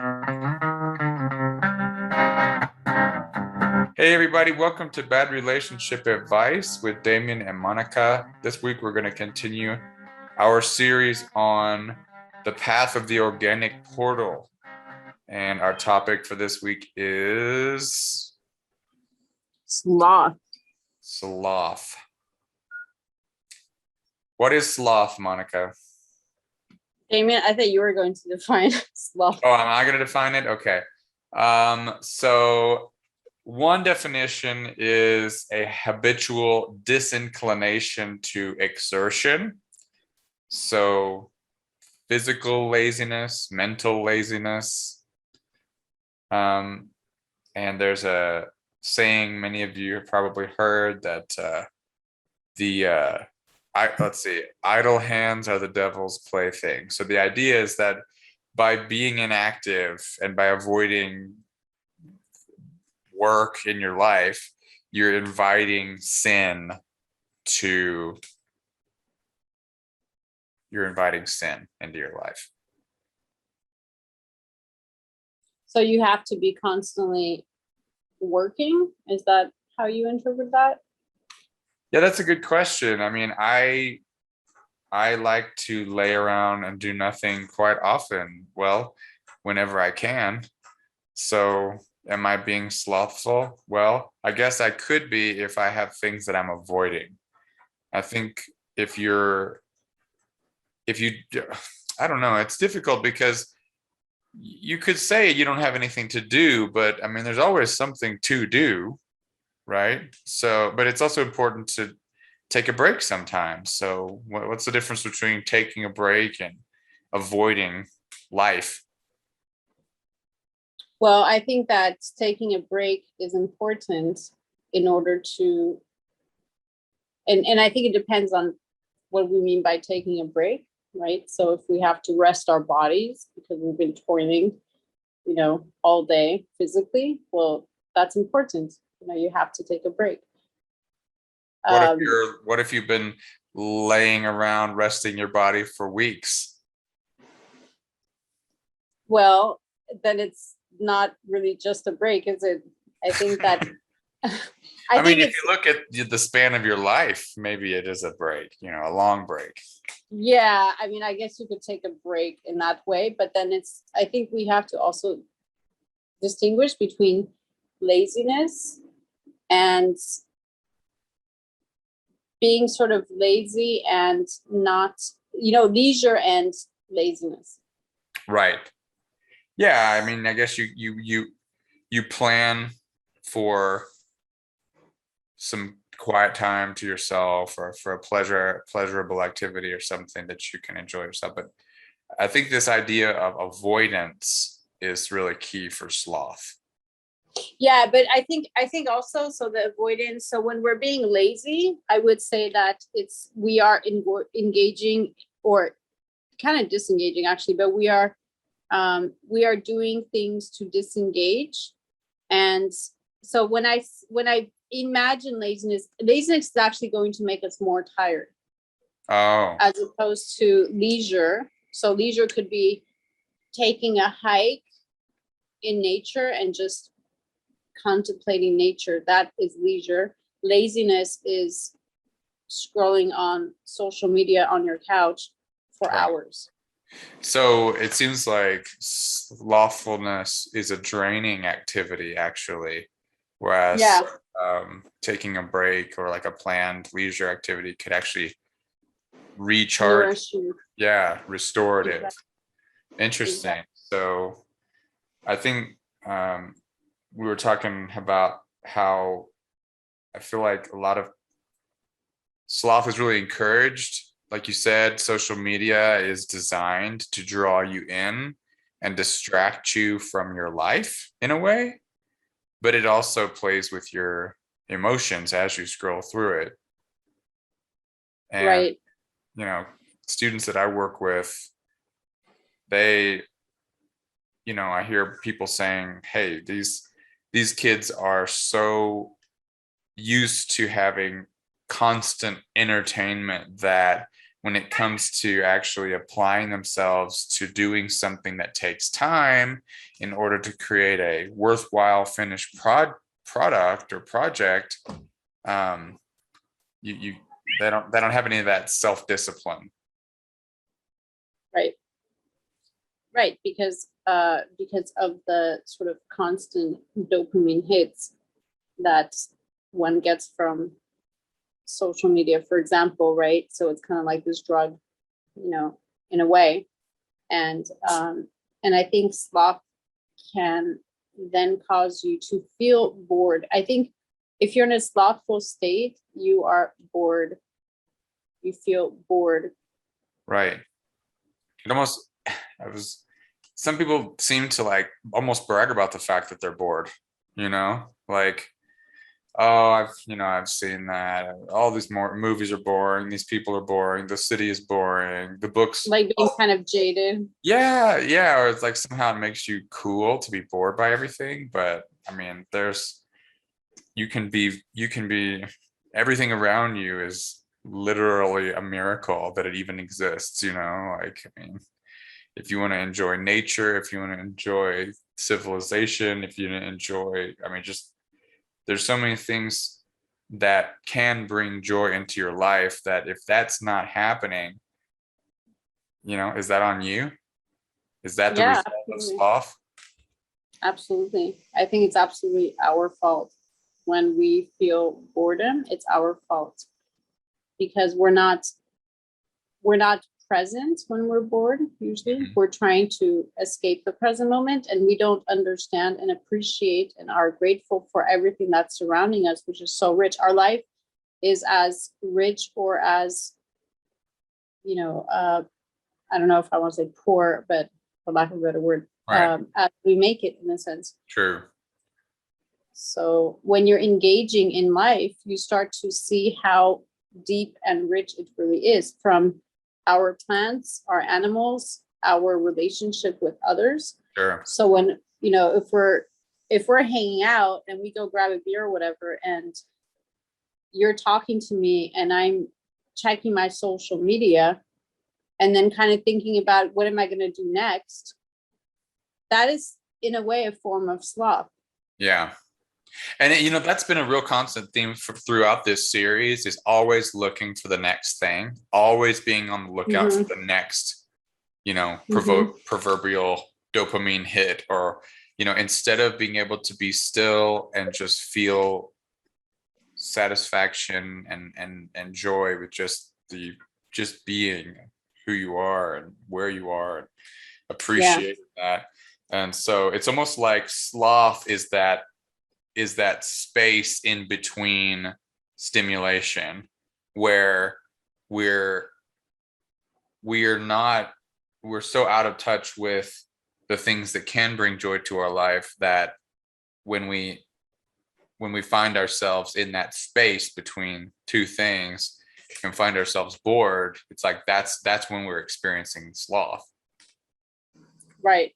Hey everybody, welcome to Bad Relationship Advice with Damian and Monica. This week we're going to continue our series on the path of the organic portal. And our topic for this week is Sloth. sloth. What is sloth, Monica? Damien, I thought you were going to define sloth. Oh, am I going to define it? Okay. So one definition is a habitual disinclination to exertion. So physical laziness, mental laziness. And there's a saying many of you have probably heard that idle hands are the devil's plaything. So the idea is that by being inactive and by avoiding work in your life, you're inviting sin to into your life. So you have to be constantly working? Is that how you interpret that? Yeah, that's a good question. I mean, I like to lay around and do nothing quite often. Well, whenever I can. So am I being slothful? Well, I guess I could be if I have things that I'm avoiding. I think if you, I don't know, it's difficult because you could say you don't have anything to do, but I mean, there's always something to do, right? So, but it's also important to take a break sometimes. So, what's the difference between taking a break and avoiding life? Well, I think that taking a break is important in order to, and I think it depends on what we mean by taking a break, right? So if we have to rest our bodies because we've been toiling, all day physically, well, that's important. You have to take a break. What if you've been laying around resting your body for weeks? Well, then it's not really just a break, is it? I think that I mean, if you look at the span of your life, maybe it is a break, a long break. Yeah, I mean, I guess you could take a break in that way, but then I think we have to also distinguish between laziness and being sort of lazy and not, leisure and laziness. Right. Yeah, I mean, I guess you plan for some quiet time to yourself or for a pleasurable activity or something that you can enjoy yourself. But I think this idea of avoidance is really key for sloth. Yeah, but I think also, so the avoidance, so when we're being lazy, I would say that we are engaging, or kind of disengaging actually, but we are doing things to disengage. And so when I imagine laziness is actually going to make us more tired. Oh. As opposed to leisure. So leisure could be taking a hike in nature and just contemplating nature. That is leisure. Laziness is scrolling on social media on your couch for hours. So it seems like slothfulness is a draining activity, actually, whereas taking a break or like a planned leisure activity could actually recharge. Yeah, restorative. Exactly. Interesting. Exactly. So I think we were talking about how I feel like a lot of sloth is really encouraged. Like you said, social media is designed to draw you in and distract you from your life in a way, but it also plays with your emotions as you scroll through it. And, right. Students that I work with, they, I hear people saying, hey, these kids are so used to having constant entertainment that when it comes to actually applying themselves to doing something that takes time in order to create a worthwhile finished product or project, you they don't have any of that self-discipline. Right, because of the sort of constant dopamine hits that one gets from social media, for example, right? So it's kind of like this drug, in a way. And I think sloth can then cause you to feel bored. I think if you're in a slothful state, you are bored. You feel bored. Right. Some people seem to like almost brag about the fact that they're bored, like, oh, I've seen that. All these more movies are boring. These people are boring. The city is boring. The books, like being kind of jaded. Yeah. Or it's like somehow it makes you cool to be bored by everything. But I mean, you can be, everything around you is literally a miracle that it even exists, like, I mean, if you want to enjoy nature, if you want to enjoy civilization, if you want to enjoy, I mean, just there's so many things that can bring joy into your life that if that's not happening, is that on you? Is that the result of sloth? Absolutely. I think it's absolutely our fault. When we feel boredom, it's our fault because we're not present when we're bored. Usually we're trying to escape the present moment, and we don't understand and appreciate and are grateful for everything that's surrounding us, which is so rich. Our life is as rich or as, I don't know if I want to say poor, but for lack of a better word, right, as we make it, in a sense. True. So when you're engaging in life, you start to see how deep and rich it really is, from our plants, our animals, our relationship with others. Sure. So when, if we're hanging out and we go grab a beer or whatever, and you're talking to me and I'm checking my social media and then kind of thinking about what am I going to do next, that is in a way a form of sloth. Yeah. And that's been a real constant theme throughout this series, is always looking for the next thing, always being on the lookout for the next, proverbial dopamine hit, or, instead of being able to be still and just feel satisfaction and joy with just being who you are and where you are, and appreciate that. And so it's almost like sloth is that space in between stimulation, where we're so out of touch with the things that can bring joy to our life, that when we find ourselves in that space between two things and find ourselves bored, it's like that's when we're experiencing sloth. Right.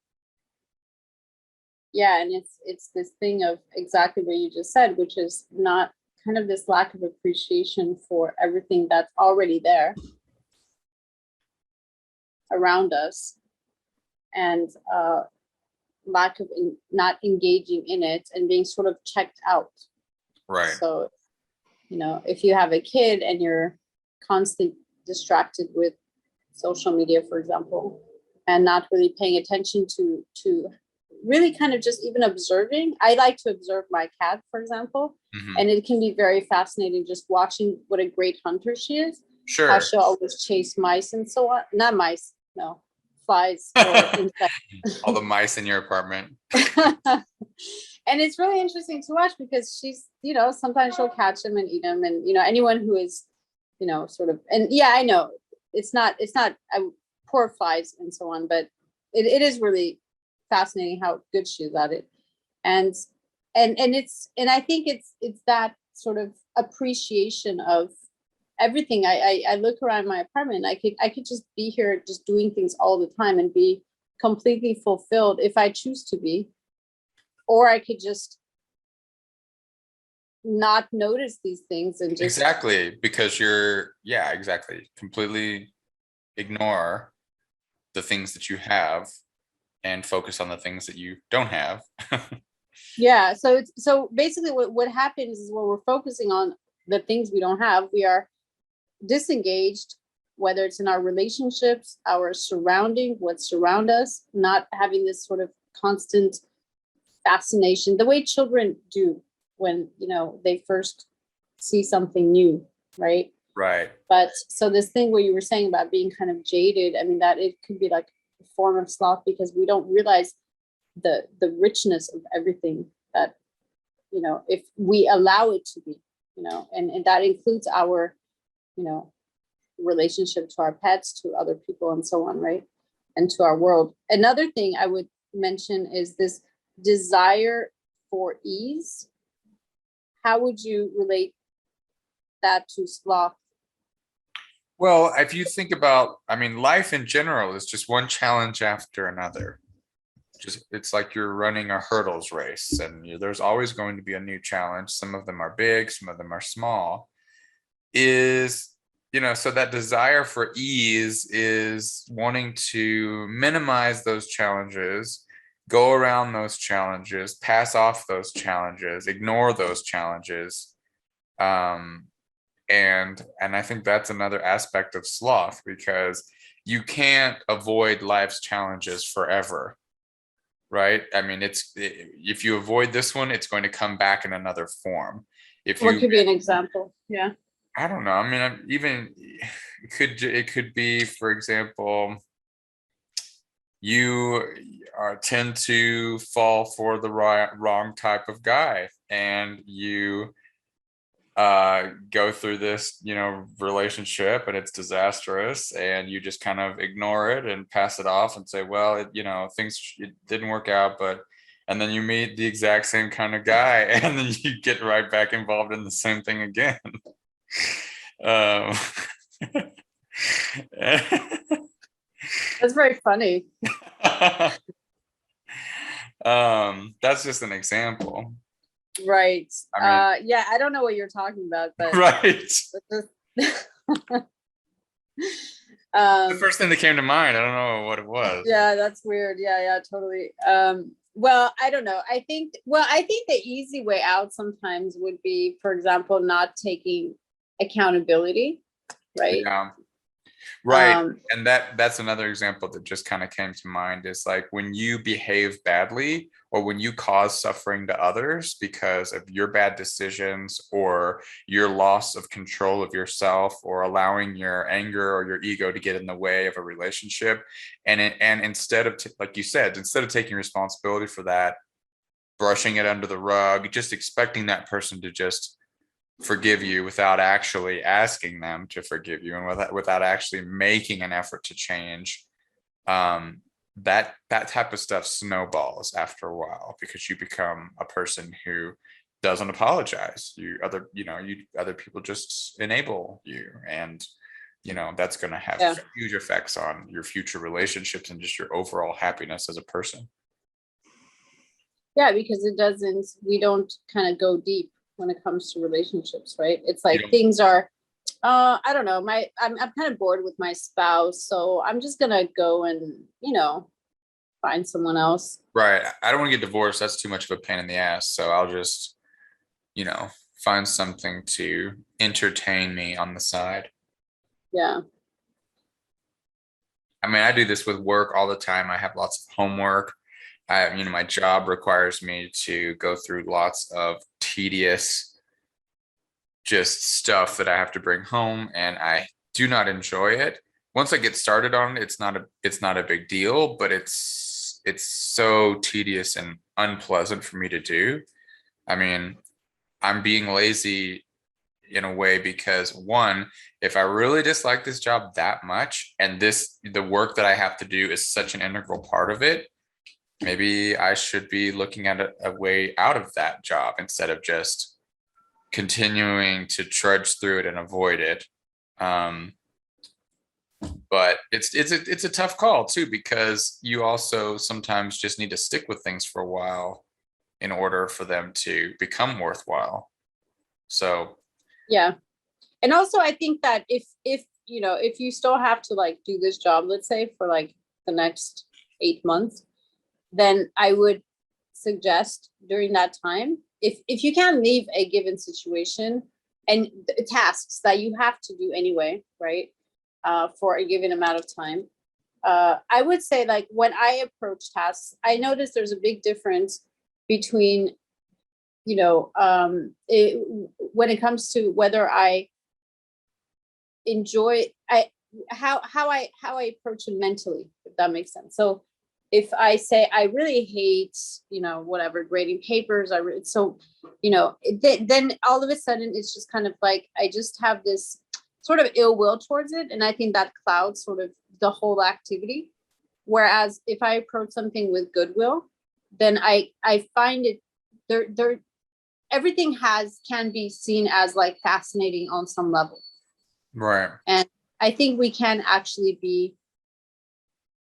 Yeah, and it's this thing of exactly what you just said, which is not kind of this lack of appreciation for everything that's already there around us, and lack of not engaging in it and being sort of checked out. Right. So, if you have a kid and you're constantly distracted with social media, for example, and not really paying attention to really kind of just even observing. I like to observe my cat, for example, and it can be very fascinating just watching what a great hunter she is. Sure. How she'll always chase mice and so on. Not mice, no, flies or insects. All the mice in your apartment. And it's really interesting to watch because she's, sometimes she'll catch them and eat them. And, anyone who is, sort of, and yeah, I know it's not poor flies and so on, but it is really fascinating how good she is at it. And I think it's that sort of appreciation of everything. I look around my apartment, I could just be here just doing things all the time and be completely fulfilled if I choose to be, or I could just not notice these things and just exactly, because you're exactly completely ignore the things that you have and focus on the things that you don't have. Yeah. So basically what happens is when we're focusing on the things we don't have, we are disengaged, whether it's in our relationships, our surrounding, what surround us, not having this sort of constant fascination, the way children do when, they first see something new, right? Right. But so this thing where you were saying about being kind of jaded, I mean, that it could be like a form of sloth because we don't realize the richness of everything that, if we allow it to be, and that includes our, relationship to our pets, to other people, and so on, right? And to our world. Another thing I would mention is this desire for ease. How would you relate that to sloth? Well, if you think about, I mean, life in general is just one challenge after another. Just it's like you're running a hurdles race, and there's always going to be a new challenge. Some of them are big, some of them are small. So that desire for ease is wanting to minimize those challenges, go around those challenges, pass off those challenges, ignore those challenges. And I think that's another aspect of sloth, because you can't avoid life's challenges forever, right? I mean, if you avoid this one, it's going to come back in another form. What could be an example? Yeah. I don't know. I mean, even it could be, for example, you tend to fall for the wrong type of guy, and you go through this, relationship, and it's disastrous, and you just kind of ignore it and pass it off and say, well, it didn't work out, and then you meet the exact same kind of guy, and then you get right back involved in the same thing again. um, That's very funny. That's just an example. Right. I mean, yeah, I don't know what you're talking about, but right. The first thing that came to mind, I don't know what it was. Yeah, that's weird. Yeah, totally. Well, I don't know. I think the easy way out sometimes would be, for example, not taking accountability, right? Yeah. Right. And that's another example that just kind of came to mind, is like when you behave badly, or when you cause suffering to others because of your bad decisions, or your loss of control of yourself, or allowing your anger or your ego to get in the way of a relationship. And instead of, like you said, instead of taking responsibility for that, brushing it under the rug, just expecting that person to just forgive you without actually asking them to forgive you, and without actually making an effort to change, that type of stuff snowballs after a while, because you become a person who doesn't apologize. Other people just enable you, and that's going to have huge effects on your future relationships and just your overall happiness as a person. Yeah, because we don't kind of go deep when it comes to relationships, right? It's like things are, I don't know, I'm kind of bored with my spouse, so I'm just gonna go and, find someone else. Right. I don't want to get divorced. That's too much of a pain in the ass. So I'll just, find something to entertain me on the side. Yeah. I mean, I do this with work all the time. I have lots of homework. My job requires me to go through lots of tedious just stuff that I have to bring home, and I do not enjoy it. Once I get started on it, it's not a big deal, but it's so tedious and unpleasant for me to do. I mean, I'm being lazy in a way because, one, if I really dislike this job that much, and the work that I have to do is such an integral part of it, maybe I should be looking at a way out of that job instead of just continuing to trudge through it and avoid it. But it's a tough call too, because you also sometimes just need to stick with things for a while in order for them to become worthwhile. So yeah. And also I think that if if you still have to like do this job, let's say for like the next 8 months, then I would suggest during that time, if you can't leave a given situation and the tasks that you have to do anyway, right? For a given amount of time. I would say like when I approach tasks, I notice there's a big difference between, when it comes to whether I enjoy how I approach it mentally, if that makes sense. So if I say I really hate, whatever, grading papers, then all of a sudden it's just kind of like I just have this sort of ill will towards it, and I think that clouds sort of the whole activity. Whereas if I approach something with goodwill, then I find it there everything can be seen as like fascinating on some level. Right. And I think we can actually be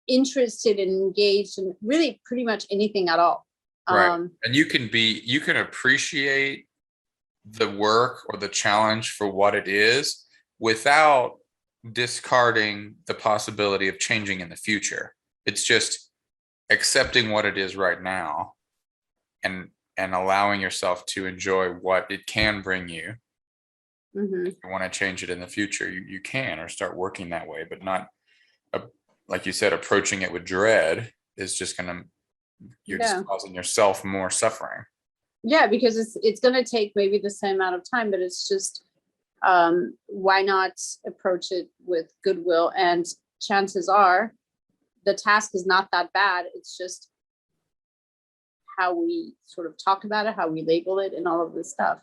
interested and engaged in really pretty much anything at all. Right. And you can appreciate the work or the challenge for what it is without discarding the possibility of changing in the future. It's just accepting what it is right now and allowing yourself to enjoy what it can bring you. Mm-hmm. If you want to change it in the future, you can, or start working that way, but not, like you said, approaching it with dread is just you're just causing yourself more suffering. Yeah, because it's going to take maybe the same amount of time, but it's just, why not approach it with goodwill? And chances are the task is not that bad. It's just how we sort of talk about it, how we label it, and all of this stuff.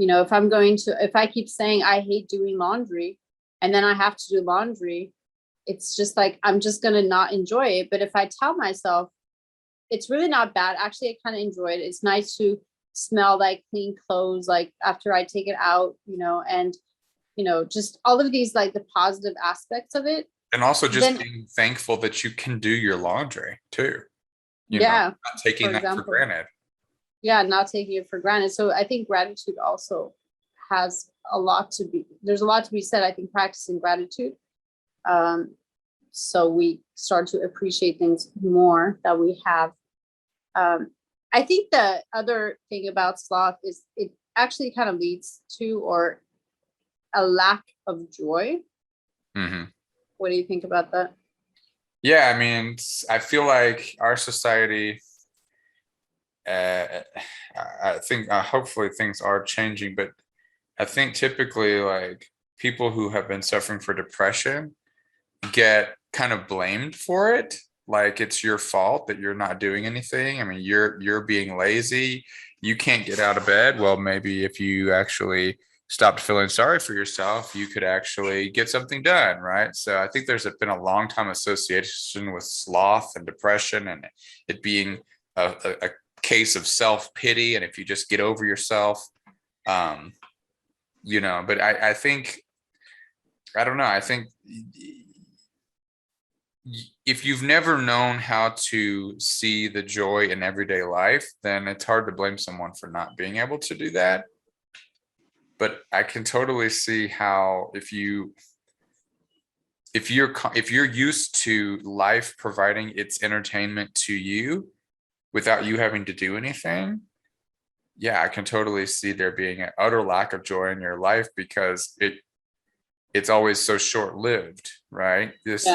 If I keep saying I hate doing laundry and then I have to do laundry, it's just like, I'm just going to not enjoy it. But if I tell myself it's really not bad, actually, I kind of enjoy it. It's nice to smell like clean clothes, like after I take it out, and, just all of these, like the positive aspects of it. And also just being thankful that you can do your laundry too. Not taking that for granted. Yeah, not taking it for granted. So I think gratitude also has there's a lot to be said, I think, practicing gratitude. So we start to appreciate things more that we have. I think the other thing about sloth is it actually kind of leads to or a lack of joy. Mm-hmm. What do you think about that? Yeah, I mean, I feel like our society, I think hopefully things are changing, but I think typically like people who have been suffering for depression get kind of blamed for it. Like it's your fault that you're not doing anything. I mean, you're being lazy. You can't get out of bed. Well, maybe if you actually stopped feeling sorry for yourself, you could actually get something done, right? So I think there's been a long time association with sloth and depression, and it being a case of self-pity. And if you just get over yourself, but I think, I don't know, I think if you've never known how to see the joy in everyday life, then it's hard to blame someone for not being able to do that. But I can totally see how if you're used to life providing its entertainment to you without you having to do anything, yeah, I can totally see there being an utter lack of joy in your life because it's always so short-lived, right? This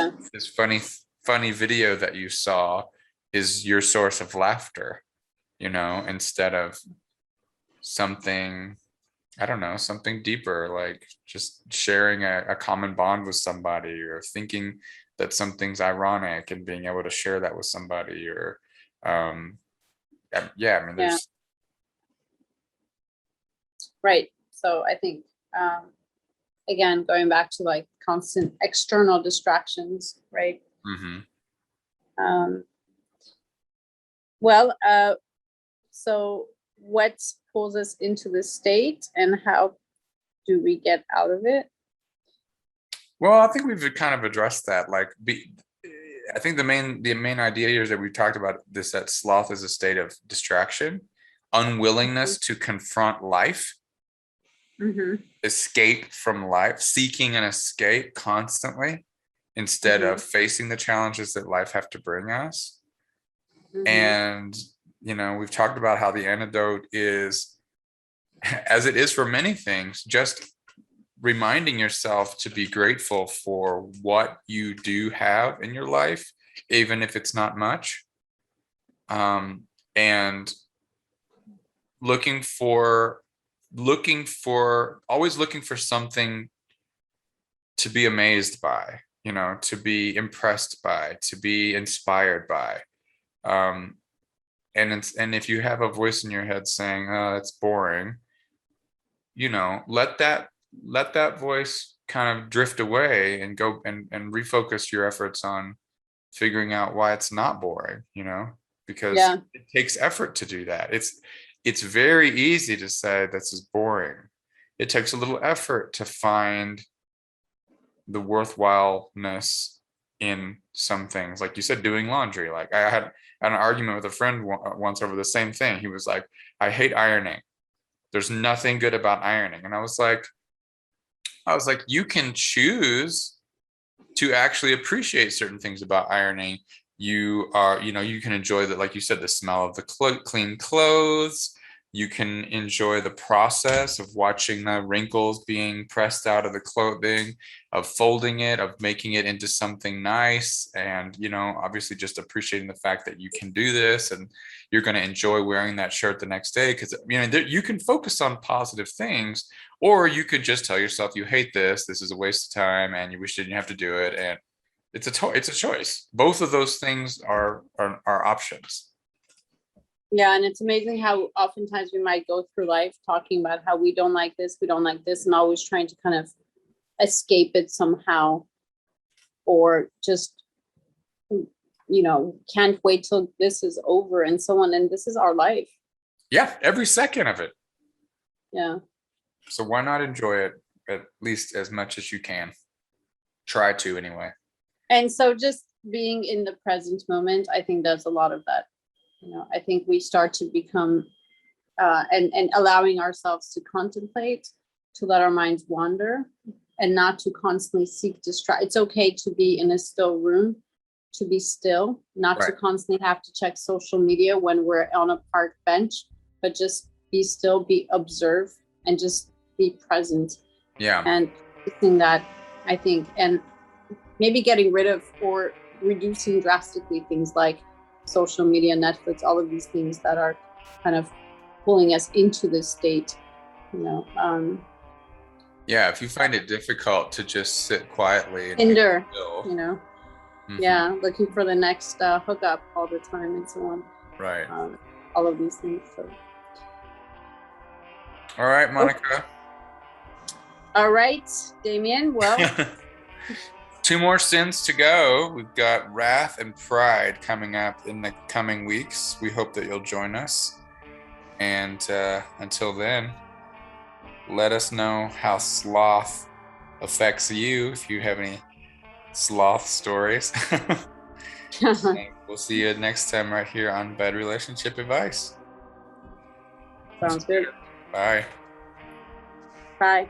funny video that you saw is your source of laughter, instead of something, I don't know, something deeper, like just sharing a common bond with somebody, or thinking that something's ironic and being able to share that with somebody, or there's right. So I think again, going back to like constant external distractions, right? Mm-hmm. So what pulls us into this state and how do we get out of it? Well, I think we've kind of addressed that. I think the main idea here is that we talked about this, that sloth is a state of distraction, unwillingness to confront life, escape from life, seeking an escape constantly instead of facing the challenges that life have to bring us. And, we've talked about how the antidote is, as it is for many things, just reminding yourself to be grateful for what you do have in your life, even if it's not much. And always looking for something to be amazed by, to be impressed by, to be inspired by. And if you have a voice in your head saying, "Oh, it's boring," let that voice kind of drift away and go and refocus your efforts on figuring out why it's not boring, because it takes effort to do that. It's very easy to say this is boring. It takes a little effort to find the worthwhileness in some things. Like you said, doing laundry. Like I had an argument with a friend once over the same thing. He was like, "I hate ironing. There's nothing good about ironing." And I was like, you can choose to actually appreciate certain things about ironing. You can enjoy that, like you said, the smell of the clean clothes. You can enjoy the process of watching the wrinkles being pressed out of the clothing, of folding it, of making it into something nice. And, obviously just appreciating the fact that you can do this and you're going to enjoy wearing that shirt the next day. Because, you can focus on positive things, or you could just tell yourself you hate this is a waste of time and you wish you didn't have to do it. And it's a choice. Both of those things are options. Yeah, and it's amazing how oftentimes we might go through life talking about how we don't like this, and always trying to kind of escape it somehow, or just, can't wait till this is over and so on. And this is our life. Yeah, every second of it. Yeah. So why not enjoy it at least as much as you can? Try to, anyway. And so just being in the present moment, I think does a lot of that. I think we start to become and allowing ourselves to contemplate, to let our minds wander, and not to constantly seek distract. It's okay to be in a still room, to be still, not to constantly have to check social media when we're on a park bench, but just be still, observe, and just be present. Yeah. And using that, I think, and maybe getting rid of or reducing drastically things like social media, Netflix, all of these things that are kind of pulling us into this state, yeah, if you find it difficult to just sit quietly and hinder, looking for the next hookup all the time and so on. Right. All of these things. So. All right, Monica. All right, Damian. Well, 2 more sins to go. We've got wrath and pride coming up in the coming weeks. We hope that you'll join us. And until then, let us know how sloth affects you, if you have any sloth stories. We'll see you next time right here on Bad Relationship Advice. Sounds good. Bye. Bye.